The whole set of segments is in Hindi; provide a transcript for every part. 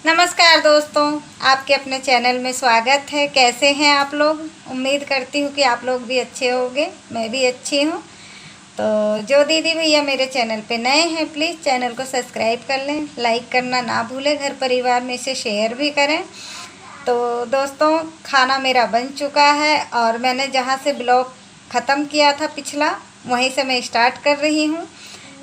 नमस्कार दोस्तों, आपके अपने चैनल में स्वागत है। कैसे हैं आप लोग? उम्मीद करती हूँ कि आप लोग भी अच्छे होंगे। मैं भी अच्छी हूँ। तो जो दीदी भैया मेरे चैनल पे नए हैं, प्लीज़ चैनल को सब्सक्राइब कर लें, लाइक करना ना भूलें, घर परिवार में इसे शेयर भी करें। तो दोस्तों, खाना मेरा बन चुका है और मैंने जहाँ से ब्लॉग ख़त्म किया था पिछला, वहीं से मैं स्टार्ट कर रही हूँ।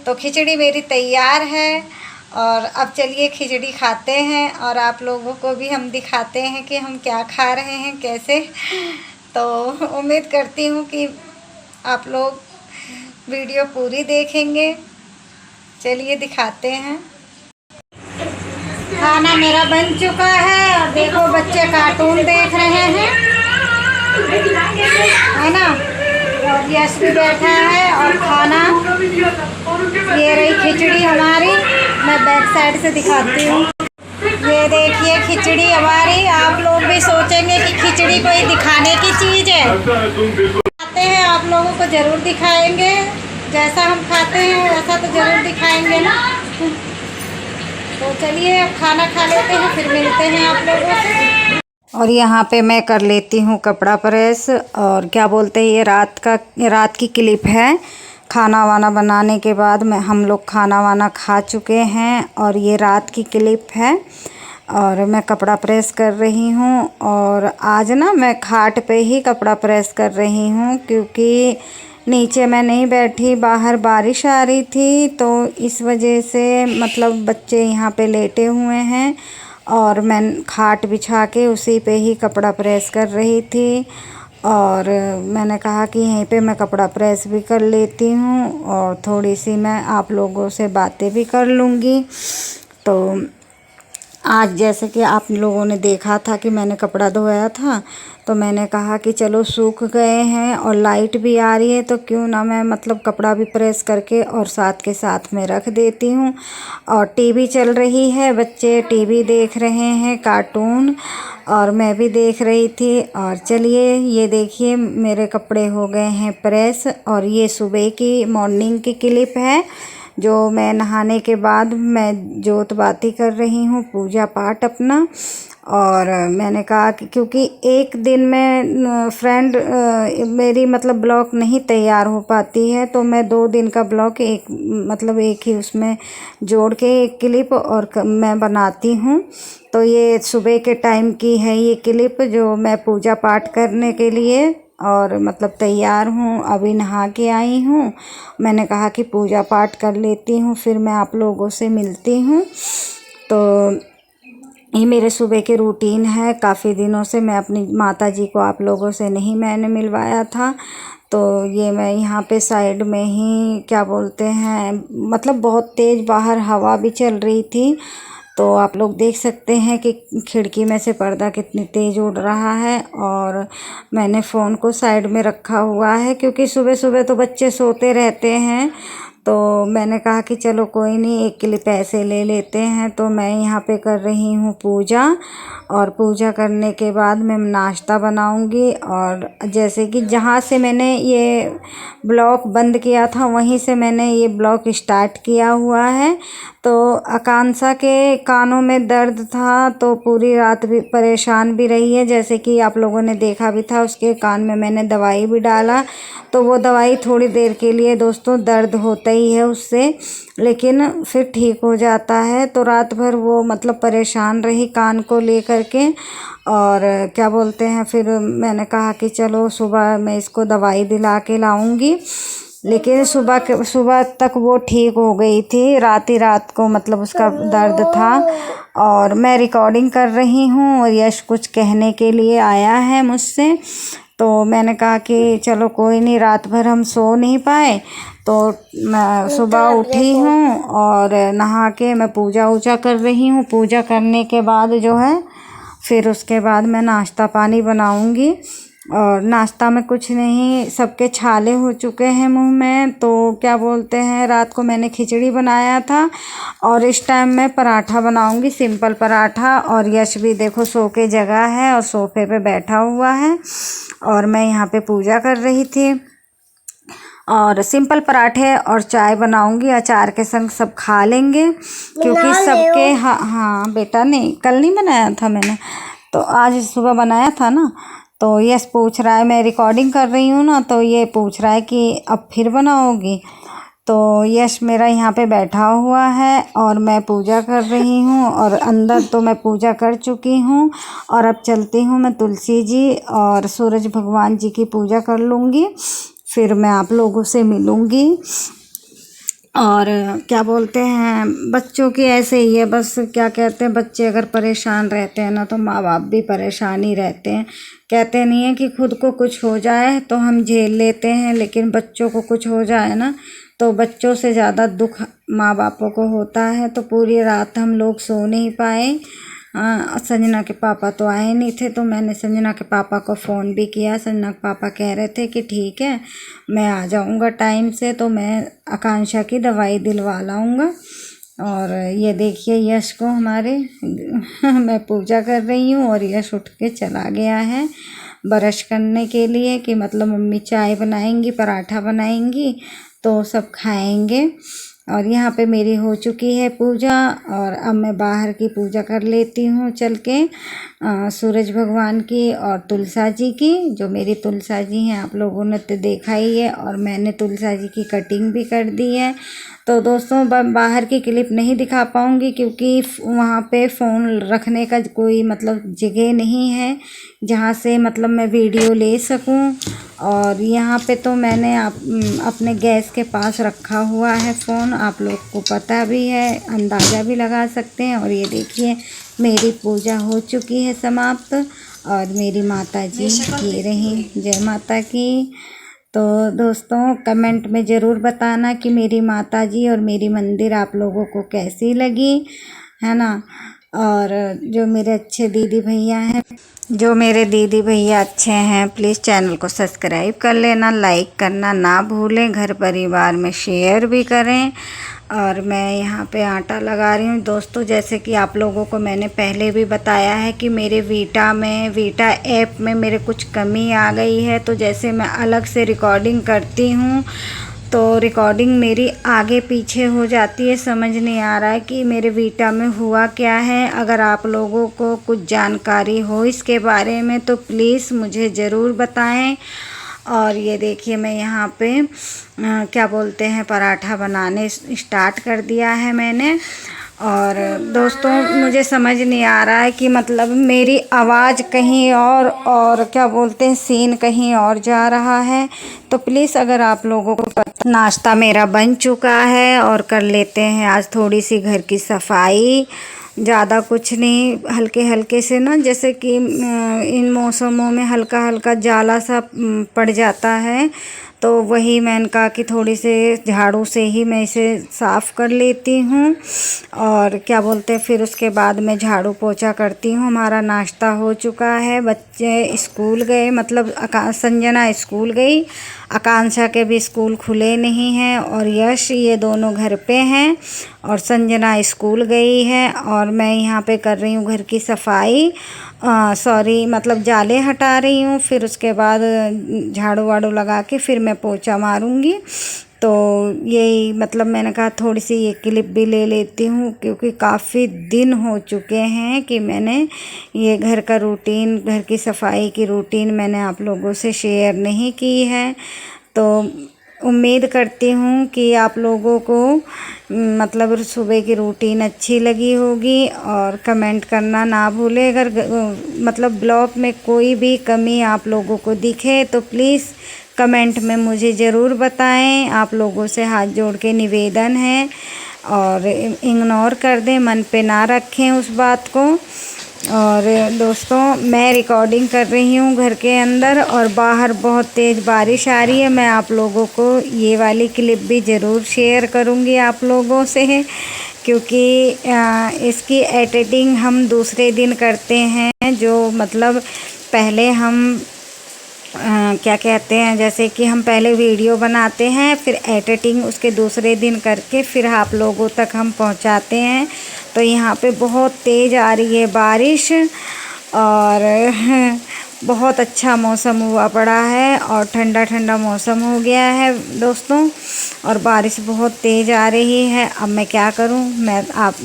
तो खिचड़ी मेरी तैयार है और अब चलिए खिचड़ी खाते हैं और आप लोगों को भी हम दिखाते हैं कि हम क्या खा रहे हैं, कैसे। तो उम्मीद करती हूँ कि आप लोग वीडियो पूरी देखेंगे। चलिए दिखाते हैं। खाना मेरा बन चुका है और देखो बच्चे कार्टून देख रहे हैं, है ना। और यश भी बैठा है और खाना, ये रही खिचड़ी हमारी। मैं बैक साइड से दिखाती हूँ। ये देखिए खिचड़ी हमारी। आप लोग भी सोचेंगे कि खिचड़ी कोई दिखाने की चीज़ है। खाते हैं आप लोगों को ज़रूर दिखाएंगे। जैसा हम खाते हैं वैसा तो ज़रूर दिखाएंगे ना। तो चलिए अब खाना खा लेते हैं, फिर मिलते हैं आप लोगों से। और यहाँ पे मैं कर लेती हूँ कपड़ा प्रेस। और क्या बोलते हैं, ये रात की क्लिप है। खाना वाना बनाने के बाद हम लोग खाना वाना खा चुके हैं और ये रात की क्लिप है। और मैं कपड़ा प्रेस कर रही हूँ और आज ना मैं खाट पे ही कपड़ा प्रेस कर रही हूँ, क्योंकि नीचे मैं नहीं बैठी, बाहर बारिश आ रही थी। तो इस वजह से मतलब बच्चे यहाँ पे लेटे हुए हैं और मैं खाट बिछा के उसी पे ही कपड़ा प्रेस कर रही थी। और मैंने कहा कि यहीं पे मैं कपड़ा प्रेस भी कर लेती हूँ और थोड़ी सी मैं आप लोगों से बातें भी कर लूँगी। तो आज जैसे कि आप लोगों ने देखा था कि मैंने कपड़ा धोया था, तो मैंने कहा कि चलो सूख गए हैं और लाइट भी आ रही है, तो क्यों ना मैं मतलब कपड़ा भी प्रेस करके और साथ के साथ में रख देती हूँ। और टीवी चल रही है, बच्चे टीवी देख रहे हैं कार्टून, और मैं भी देख रही थी। और चलिए ये देखिए मेरे कपड़े हो गए हैं प्रेस। और ये सुबह की मॉर्निंग की क्लिप है, जो मैं नहाने के बाद मैं जोत बाती कर रही हूँ, पूजा पाठ अपना। और मैंने कहा कि क्योंकि एक दिन में फ्रेंड मेरी मतलब ब्लॉग नहीं तैयार हो पाती है, तो मैं 2 दिन का ब्लॉग एक ही उसमें जोड़ के एक क्लिप और मैं बनाती हूँ। तो ये सुबह के टाइम की है ये क्लिप, जो मैं पूजा पाठ करने के लिए और मतलब तैयार हूँ, अभी नहा के आई हूँ। मैंने कहा कि पूजा पाठ कर लेती हूँ, फिर मैं आप लोगों से मिलती हूँ। तो ये मेरे सुबह के रूटीन है। काफ़ी दिनों से मैं अपनी माता जी को आप लोगों से नहीं मैंने मिलवाया था। तो ये मैं यहाँ पे साइड में ही क्या बोलते हैं, मतलब बहुत तेज़ बाहर हवा भी चल रही थी, तो आप लोग देख सकते हैं कि खिड़की में से पर्दा कितनी तेज़ उड़ रहा है। और मैंने फ़ोन को साइड में रखा हुआ है, क्योंकि सुबह सुबह तो बच्चे सोते रहते हैं। तो मैंने कहा कि चलो कोई नहीं, एक क्लिप ऐसे ले लेते हैं। तो मैं यहाँ पे कर रही हूँ पूजा, और पूजा करने के बाद मैं नाश्ता बनाऊँगी। और जैसे कि जहाँ से मैंने ये ब्लॉग बंद किया था, वहीं से मैंने ये ब्लॉग स्टार्ट किया हुआ है। तो आकांक्षा के कानों में दर्द था, तो पूरी रात भी परेशान भी रही है, जैसे कि आप लोगों ने देखा भी था। उसके कान में मैंने दवाई भी डाला, तो वो दवाई थोड़ी देर के लिए दोस्तों दर्द होता ही है उससे, लेकिन फिर ठीक हो जाता है। तो रात भर वो मतलब परेशान रही कान को लेकर के। और क्या बोलते हैं, फिर मैंने कहा कि चलो सुबह मैं इसको दवाई दिला के लाऊंगी। लेकिन सुबह तक वो ठीक हो गई थी, रात ही रात को मतलब उसका दर्द था। और मैं रिकॉर्डिंग कर रही हूँ और यश कुछ कहने के लिए आया है मुझसे। तो मैंने कहा कि चलो कोई नहीं, रात भर हम सो नहीं पाए, तो मैं सुबह उठी हूँ और नहा के मैं पूजा वूजा कर रही हूँ। पूजा करने के बाद जो है फिर उसके बाद मैं नाश्ता पानी बनाऊँगी। और नाश्ता में कुछ नहीं, सबके छाले हो चुके हैं मुंह में। तो क्या बोलते हैं, रात को मैंने खिचड़ी बनाया था और इस टाइम मैं पराठा बनाऊंगी, सिंपल पराठा। और यश भी देखो सो के जगह है और सोफे पे बैठा हुआ है, और मैं यहाँ पे पूजा कर रही थी। और सिंपल पराठे और चाय बनाऊंगी, अचार के संग सब खा लेंगे क्योंकि सबके हाँ बेटा नहीं, कल नहीं बनाया था मैंने, तो आज सुबह बनाया था ना। तो यस पूछ रहा है, मैं रिकॉर्डिंग कर रही हूँ ना, तो ये पूछ रहा है कि अब फिर बनाओगी। तो यश मेरा यहाँ पे बैठा हुआ है और मैं पूजा कर रही हूँ, और अंदर तो मैं पूजा कर चुकी हूँ, और अब चलती हूँ मैं तुलसी जी और सूरज भगवान जी की पूजा कर लूँगी, फिर मैं आप लोगों से मिलूँगी। और क्या बोलते हैं, बच्चों की ऐसे ही है, बस क्या कहते हैं, बच्चे अगर परेशान रहते हैं ना तो माँ बाप भी परेशान ही रहते हैं। कहते नहीं है कि खुद को कुछ हो जाए तो हम झेल लेते हैं, लेकिन बच्चों को कुछ हो जाए ना तो बच्चों से ज़्यादा दुख माँ बापों को होता है। तो पूरी रात हम लोग सो नहीं पाए। संजना के पापा तो आए नहीं थे, तो मैंने संजना के पापा को फ़ोन भी किया। संजना के पापा कह रहे थे कि ठीक है मैं आ जाऊँगा टाइम से, तो मैं आकांक्षा की दवाई दिलवा लाऊँगा। और ये देखिए यश को हमारे मैं पूजा कर रही हूँ और यश उठ के चला गया है ब्रश करने के लिए, कि मतलब मम्मी चाय बनाएंगी, पराठा बनाएंगी तो सब खाएंगे। और यहाँ पे मेरी हो चुकी है पूजा, और अब मैं बाहर की पूजा कर लेती हूँ चल के, सूरज भगवान की और तुलसा जी की। जो मेरी तुलसा जी हैं आप लोगों ने तो देखा ही है, और मैंने तुलसा जी की कटिंग भी कर दी है। तो दोस्तों बाहर की क्लिप नहीं दिखा पाऊँगी क्योंकि वहाँ पे फ़ोन रखने का कोई मतलब जगह नहीं है जहाँ से मतलब मैं वीडियो ले सकूँ। और यहाँ पे तो मैंने अपने गैस के पास रखा हुआ है फ़ोन, आप लोग को पता भी है, अंदाज़ा भी लगा सकते हैं। और ये देखिए मेरी पूजा हो चुकी है समाप्त, और मेरी माता जी ये रही, जय माता की। तो दोस्तों कमेंट में ज़रूर बताना कि मेरी माता जी और मेरी मंदिर आप लोगों को कैसी लगी, है ना। और जो मेरे अच्छे दीदी भैया हैं, जो मेरे दीदी भैया अच्छे हैं, प्लीज़ चैनल को सब्सक्राइब कर लेना, लाइक करना ना भूलें, घर परिवार में शेयर भी करें। और मैं यहाँ पे आटा लगा रही हूँ दोस्तों, जैसे कि आप लोगों को मैंने पहले भी बताया है कि मेरे वीटा ऐप में मेरे कुछ कमी आ गई है। तो जैसे मैं अलग से रिकॉर्डिंग करती हूँ तो रिकॉर्डिंग मेरी आगे पीछे हो जाती है, समझ नहीं आ रहा है कि मेरे वीटा में हुआ क्या है। अगर आप लोगों को कुछ जानकारी हो इसके बारे में तो प्लीज़ मुझे ज़रूर बताएं। और ये देखिए मैं यहाँ पे क्या बोलते हैं, पराठा बनाने स्टार्ट कर दिया है मैंने। और दोस्तों मुझे समझ नहीं आ रहा है कि मतलब मेरी आवाज़ कहीं और क्या बोलते हैं सीन कहीं और जा रहा है। तो प्लीज़ अगर आप लोगों को नाश्ता मेरा बन चुका है और कर लेते हैं आज थोड़ी सी घर की सफाई, ज़्यादा कुछ नहीं, हल्के हल्के से ना, जैसे कि इन मौसमों में हल्का हल्का जाला सा पड़ जाता है, तो वही मैंने कहा कि थोड़ी से झाड़ू से ही मैं इसे साफ़ कर लेती हूँ। और क्या बोलते हैं फिर उसके बाद मैं झाड़ू पोछा करती हूँ। हमारा नाश्ता हो चुका है, बच्चे स्कूल गए, मतलब संजना स्कूल गई, आकांक्षा के भी स्कूल खुले नहीं हैं, और यश ये दोनों घर पे हैं, और संजना स्कूल गई है। और मैं यहाँ पे कर रही हूँ घर की सफाई, मतलब जाले हटा रही हूँ, फिर उसके बाद झाड़ू वाड़ू लगा के फिर मैं पोछा मारूँगी। तो यही मतलब मैंने कहा थोड़ी सी ये क्लिप भी ले लेती हूँ, क्योंकि काफ़ी दिन हो चुके हैं कि मैंने ये घर का रूटीन, घर की सफाई की रूटीन मैंने आप लोगों से शेयर नहीं की है। तो उम्मीद करती हूँ कि आप लोगों को मतलब सुबह की रूटीन अच्छी लगी होगी, और कमेंट करना ना भूलें। अगर मतलब ब्लॉग में कोई भी कमी आप लोगों को दिखे तो प्लीज़ कमेंट में मुझे ज़रूर बताएं। आप लोगों से हाथ जोड़ के निवेदन है, और इग्नोर कर दें, मन पे ना रखें उस बात को। और दोस्तों मैं रिकॉर्डिंग कर रही हूँ घर के अंदर, और बाहर बहुत तेज़ बारिश आ रही है। मैं आप लोगों को ये वाली क्लिप भी ज़रूर शेयर करूँगी आप लोगों से, क्योंकि इसकी एडिटिंग हम दूसरे दिन करते हैं, जो मतलब पहले हम क्या कहते हैं, जैसे कि हम पहले वीडियो बनाते हैं, फिर एडिटिंग उसके दूसरे दिन करके फिर आप लोगों तक हम पहुंचाते हैं। तो यहाँ पे बहुत तेज़ आ रही है बारिश, और बहुत अच्छा मौसम हुआ पड़ा है और ठंडा ठंडा मौसम हो गया है दोस्तों। और बारिश बहुत तेज़ आ रही है। अब मैं क्या करूं,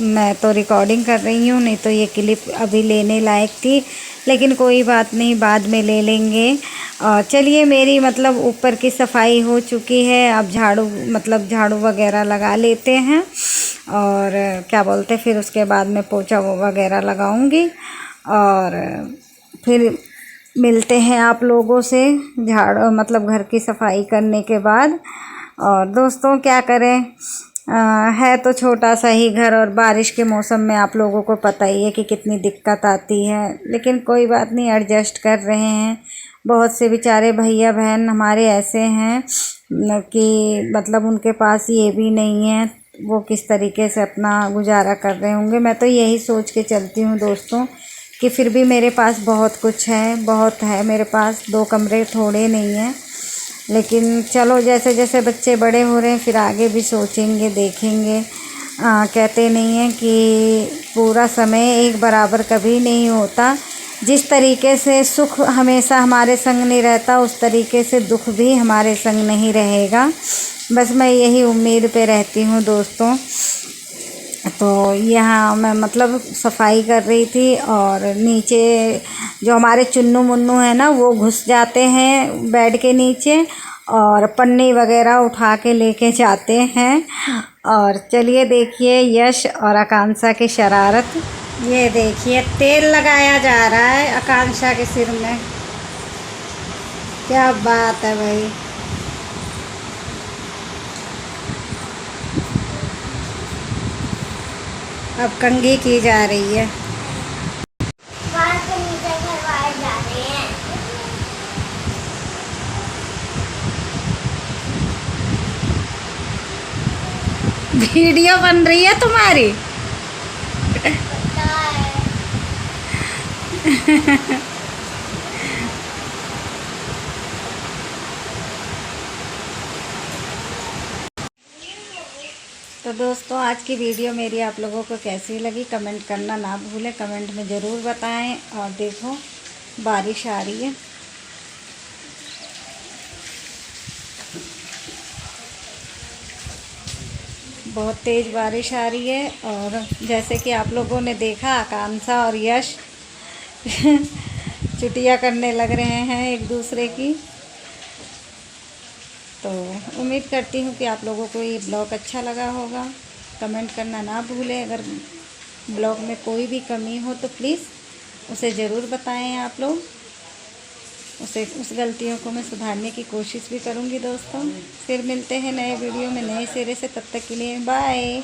मैं तो रिकॉर्डिंग कर रही हूं, नहीं तो ये क्लिप अभी लेने लायक थी, लेकिन कोई बात नहीं, बाद में ले लेंगे। और चलिए, मेरी मतलब ऊपर की सफाई हो चुकी है। अब झाड़ू वगैरह लगा लेते हैं और क्या बोलते, फिर उसके बाद में पोछा वगैरह लगाऊंगी और फिर मिलते हैं आप लोगों से घर की सफाई करने के बाद। और दोस्तों क्या करें, है तो छोटा सा ही घर और बारिश के मौसम में आप लोगों को पता ही है कि कितनी दिक्कत आती है, लेकिन कोई बात नहीं, एडजस्ट कर रहे हैं। बहुत से बेचारे भैया बहन हमारे ऐसे हैं कि मतलब उनके पास ये भी नहीं है, वो किस तरीके से अपना गुजारा कर रहे होंगे। मैं तो यही सोच के चलती हूँ दोस्तों कि फिर भी मेरे पास बहुत कुछ है, बहुत है मेरे पास, 2 कमरे थोड़े नहीं हैं। लेकिन चलो, जैसे जैसे बच्चे बड़े हो रहे हैं फिर आगे भी सोचेंगे, देखेंगे। कहते नहीं हैं कि पूरा समय एक बराबर कभी नहीं होता। जिस तरीके से सुख हमेशा हमारे संग नहीं रहता, उस तरीके से दुख भी हमारे संग नहीं रहेगा। बस मैं यही उम्मीद पे रहती हूँ दोस्तों। तो यहाँ मैं मतलब सफाई कर रही थी और नीचे जो हमारे चुन्नू मुन्नू है ना, वो घुस जाते हैं बेड के नीचे और पन्नी वगैरह उठा के लेके जाते हैं। और चलिए देखिए यश और आकांक्षा की शरारत। ये देखिए तेल लगाया जा रहा है आकांक्षा के सिर में। क्या बात है भाई। अब कंघी की जा रही है। वीडियो बन रही है तुम्हारी। तो दोस्तों आज की वीडियो मेरी आप लोगों को कैसी लगी कमेंट करना ना भूलें, कमेंट में ज़रूर बताएं। और देखो बारिश आ रही है, बहुत तेज़ बारिश आ रही है। और जैसे कि आप लोगों ने देखा, आकांक्षा और यश चुटिया करने लग रहे हैं एक दूसरे की। तो उम्मीद करती हूँ कि आप लोगों को ये ब्लॉग अच्छा लगा होगा। कमेंट करना ना भूलें। अगर ब्लॉग में कोई भी कमी हो तो प्लीज़ उसे ज़रूर बताएं आप लोग। उस गलतियों को मैं सुधारने की कोशिश भी करूँगी दोस्तों। फिर मिलते हैं नए वीडियो में नए सिरे से, तब तक के लिए बाय।